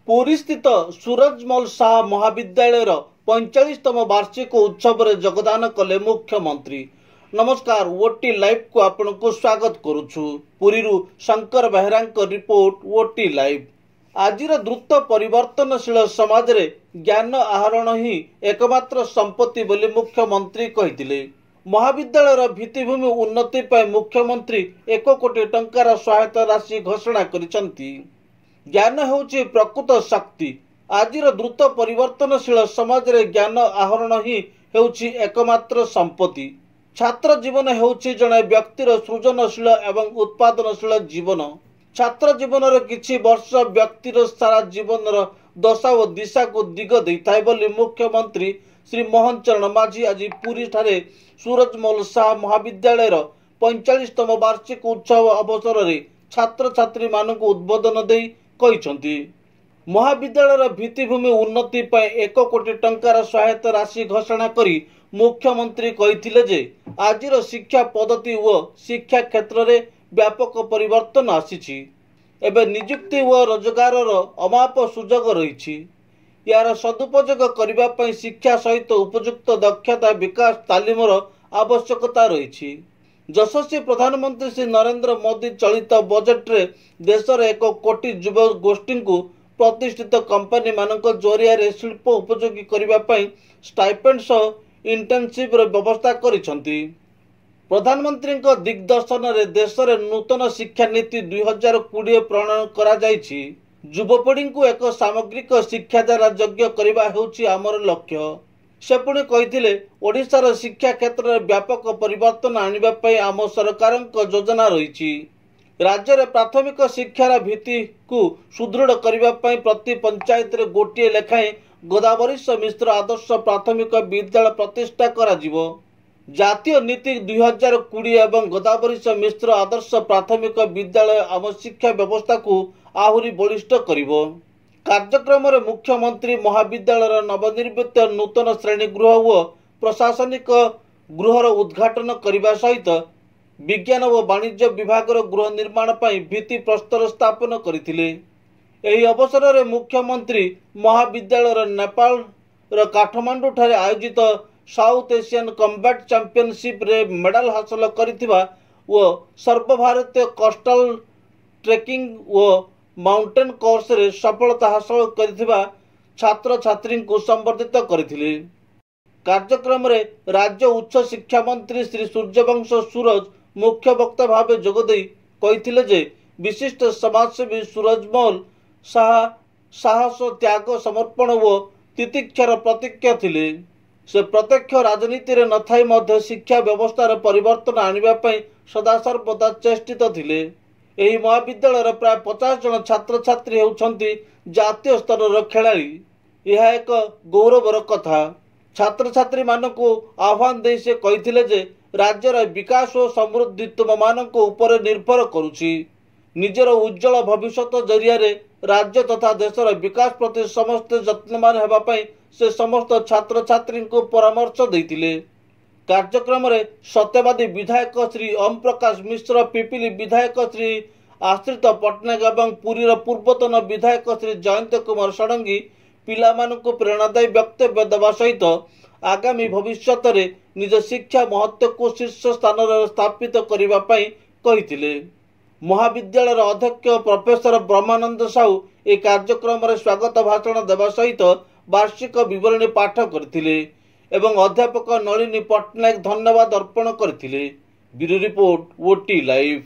पुरी स्थित सूरजमल शाह महाविद्यालय 45तम वार्षिक उत्सव में योगदान कले मुख्यमंत्री। नमस्कार, ओटी लाइव को आपन को स्वागत करुछु। Puri Shankar Behera report, OTV live. आजिर द्रुत परिवर्तनशील समाज रे ज्ञान आहरण ही एकमात्र संपत्ति बोली मुख्यमंत्री कहिथिले। महाविद्यालय भित्तिभूमि उन्नति पर मुख्यमंत्री 1 कोटी टंकार सहायता राशि घोषणा करिसंती। ज्ञान हेउछि प्रकृत शक्ति। आजिर द्रुत परिवर्तनशील समाज रे ज्ञान आहरण ही हेउछि एकमात्र संपत्ति। छात्र जीवन हेउछि जणे व्यक्तिर सृजनशील एवं उत्पादनशील जीवन। छात्र जीवन रे किछि वर्ष व्यक्तिर सारा जीवन दशा और दिशा को दिग देइथाय बोली मुख्यमंत्री श्री मोहन चरण माझी आज पुरी ठारे सूरजमल शाह महाविद्यालय 45तम वार्षिक उत्सव अवसर रे छात्र छात्री मानक उद्बोधन देई कहिसंती। महाविद्यालय भित्तिभूमि उन्नति पर 1 कोटी टंकार सहायता राशि घोषणा करी मुख्यमंत्री कहिथिले जे आजिर शिक्षा पद्धति व शिक्षा क्षेत्र रे व्यापक परिवर्तन आसीछि। एबे नियुक्ति व रोजगार अमाप सुजोग रहिछि। यार सदुपयोग करबा पई शिक्षा सहित उपयुक्त दक्षता विकास तालीमर आवश्यकता रहिछि। यशस्वी प्रधानमंत्री श्री नरेंद्र मोदी चलित बजेट रे देशर 1 कोटी युवा गोष्ठी को प्रतिष्ठित कंपनी मानक जरिया रे शिल्प उपयोगी करबा पई स्टाइपेंड सह इंटर्नशिप रे व्यवस्था करिसंती। प्रधानमंत्री दिग्दर्शन रे देश रे नूतन शिक्षा नीति 2020 प्रणयन करा जायछि। युवपीढ़ी को एक सामग्रिक शिक्षा द्वारा योग्य करबा हेउछि आमर लक्ष्य। से पुणी कहिथिले ओडिशार शिक्षा क्षेत्र में व्यापक परिवर्तन आनिबा पई आम सरकारक योजना रहिछि। राज्य रे प्राथमिक शिक्षार भित्ति को सुदृढ़ करबा पई प्रति पंचायत रे गोटिए लेखाएं गोदावरीश मिश्र आदर्श प्राथमिक विद्यालय प्रतिष्ठा करा जिवो। जातीय नीति 2020 एवं गोदावरीश मिश्र आदर्श प्राथमिक विद्यालय आम शिक्षा व्यवस्था को आहुरी बलिष्ठ करिवो। कार्यक्रम रे मुख्यमंत्री महाविद्यालय नवनिर्मित नूतन श्रेणीगृह व प्रशासनिक गृहर उद्घाटन करने सहित विज्ञान और वाणिज्य विभाग गृह निर्माण पर भित्ति प्रस्तर स्थापन करथिले। एही अवसर रे मुख्यमंत्री महाविद्यालय नेपाल काठमांडू ठारे आयोजित साउथ एशियन कम्बैट चैंपियनशिप रे मेडल हासिल करिथिबा व सर्वभारतीय कोस्टल ट्रेकिंग व माउंटेन कोर्स रे सफलता हासिल करिथिबा छात्र छात्री को संबर्धित करथिले। कार्यक्रम रे राज्य उच्च शिक्षा मंत्री श्री सूर्यवंश सूरज मुख्य वक्ता भाव जोगदेई कहिथिले जे विशिष्ट समाजसेवी सूरजमल शाह साहस त्याग समर्पण व तितिक्षार प्रतीक थिले। से प्रत्यक्ष राजनीति रे नथाई मध्य शिक्षा व्यवस्था परिवर्तन आनिबा पई सदा सर्वदा चेष्टित थिले। एही महाविद्यालय प्राय 50 जन छात्र छात्री होउछंती जातीय स्तर खेलाड़ी। यह एक गौरवर कथा। छात्र छात्री मानकु आह्वान दे से कहिथिले जे राज्यर विकास और समृद्धि तुम मानक ऊपर निर्भर करुछि। निजर उज्जवल भविष्य जरिया रे राज्य तथा देशर विकास प्रति समस्त यत्नवान हेबा पई से समस्त छात्र छात्री को परामर्श देथिले। कार्यक्रम रे सत्यवादी विधायक श्री ओम प्रकाश मिश्र, पिपिली विधायक श्री आश्रित पट्टनायक एवं पुरीर पूर्वतन विधायक श्री जयंत कुमार षडंगी पिला मानक प्रेरणादायी वक्तव्य देवा सहित आगामी भविष्य रे निज शिक्षा महत्व को शीर्ष स्थान स्थापित करबा पई कहिथिले। महाविद्यालय अध्यक्ष प्रोफेसर ब्रह्मानंद साहू ए कार्यक्रम रे स्वागत भाषण देवा सहित वार्षिक विवरणी पाठ करथिले एवं अध्यापक नलिनी पट्टनायक धन्यवाद अर्पण करथिले। Bureau report, OTV live.